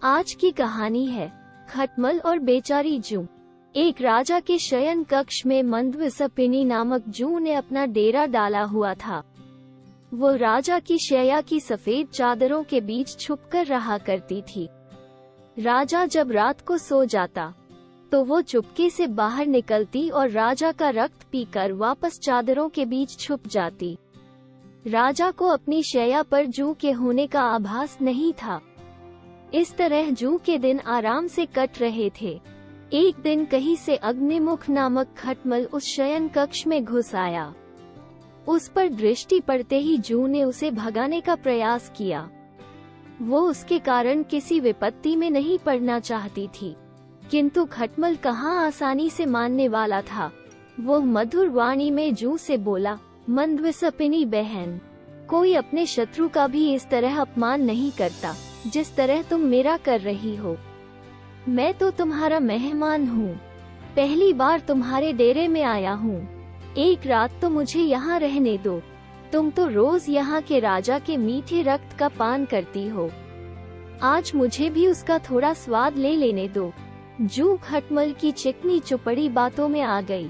आज की कहानी है खटमल और बेचारी जू। एक राजा के शयन कक्ष में मंदविसपिनी नामक जू ने अपना डेरा डाला हुआ था। वो राजा की शैया की सफेद चादरों के बीच छुपकर रहा करती थी। राजा जब रात को सो जाता तो वो चुपके से बाहर निकलती और राजा का रक्त पीकर वापस चादरों के बीच छुप जाती। राजा को अपनी शैया पर जू के होने का आभास नहीं था। इस तरह जू के दिन आराम से कट रहे थे। एक दिन कहीं से अग्निमुख नामक खटमल उस शयन कक्ष में घुस आया। उस पर दृष्टि पड़ते ही जू ने उसे भगाने का प्रयास किया। वो उसके कारण किसी विपत्ति में नहीं पड़ना चाहती थी, किंतु खटमल कहाँ आसानी से मानने वाला था। वो मधुर वाणी में जू से बोला, मंदविसपिनी बहन, कोई अपने शत्रु का भी इस तरह अपमान नहीं करता जिस तरह तुम मेरा कर रही हो। मैं तो तुम्हारा मेहमान हूँ, पहली बार तुम्हारे डेरे में आया हूँ। एक रात तो मुझे यहाँ रहने दो। तुम तो रोज यहाँ के राजा के मीठे रक्त का पान करती हो, आज मुझे भी उसका थोड़ा स्वाद ले लेने दो। जू खटमल की चिकनी चुपड़ी बातों में आ गई।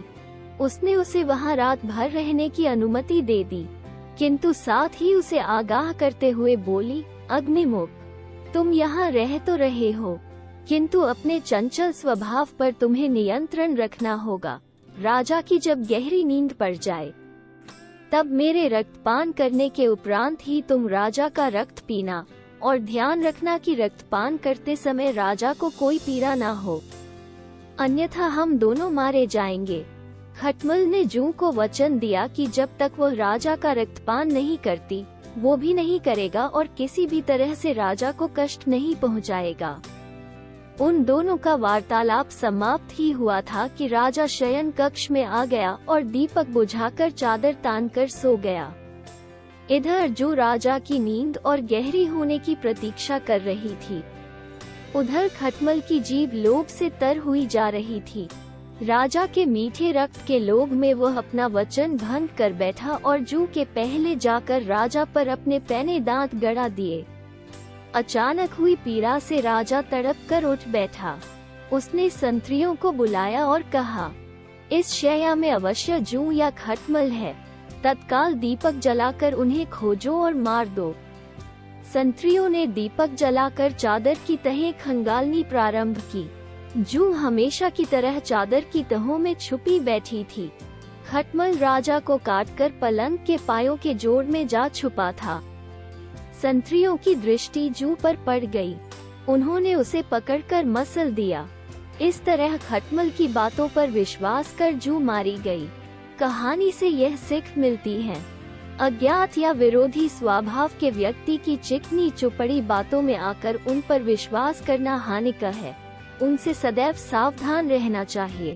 उसने उसे वहाँ रात भर रहने की अनुमति दे दी, किंतु साथ ही उसे आगाह करते हुए बोली, अग्निमुख, तुम यहाँ रह तो रहे हो, किंतु अपने चंचल स्वभाव पर तुम्हें नियंत्रण रखना होगा। राजा की जब गहरी नींद पड़ जाए तब मेरे रक्तपान करने के उपरांत ही तुम राजा का रक्त पीना, और ध्यान रखना कि रक्तपान करते समय राजा को कोई पीड़ा ना हो, अन्यथा हम दोनों मारे जाएंगे। खटमल ने जू को वचन दिया कि जब तक वो राजा का रक्तपान नहीं करती वो भी नहीं करेगा और किसी भी तरह से राजा को कष्ट नहीं पहुंचाएगा। उन दोनों का वार्तालाप समाप्त ही हुआ था कि राजा शयन कक्ष में आ गया और दीपक बुझाकर चादर तानकर सो गया। इधर जो राजा की नींद और गहरी होने की प्रतीक्षा कर रही थी, उधर खटमल की जीभ लोभ से तर हुई जा रही थी। राजा के मीठे रक्त के लोभ में वह अपना वचन भंग कर बैठा और जू के पहले जाकर राजा पर अपने पैने दांत गड़ा दिए। अचानक हुई पीड़ा से राजा तड़प कर उठ बैठा। उसने संतरियों को बुलाया और कहा, इस शैया में अवश्य जू या खटमल है, तत्काल दीपक जलाकर उन्हें खोजो और मार दो। संतरियों ने दीपक जलाकर चादर की तहें खंगालनी प्रारंभ की। जू हमेशा की तरह चादर की तहों में छुपी बैठी थी। खटमल राजा को काटकर पलंग के पायों के जोड़ में जा छुपा था। संतरियों की दृष्टि जू पर पड़ गई। उन्होंने उसे पकड़कर मसल दिया। इस तरह खटमल की बातों पर विश्वास कर जू मारी गई। कहानी से यह सीख मिलती है, अज्ञात या विरोधी स्वभाव के व्यक्ति की चिकनी चुपड़ी बातों में आकर उन पर विश्वास करना हानिकारक है। उनसे सदैव सावधान रहना चाहिए।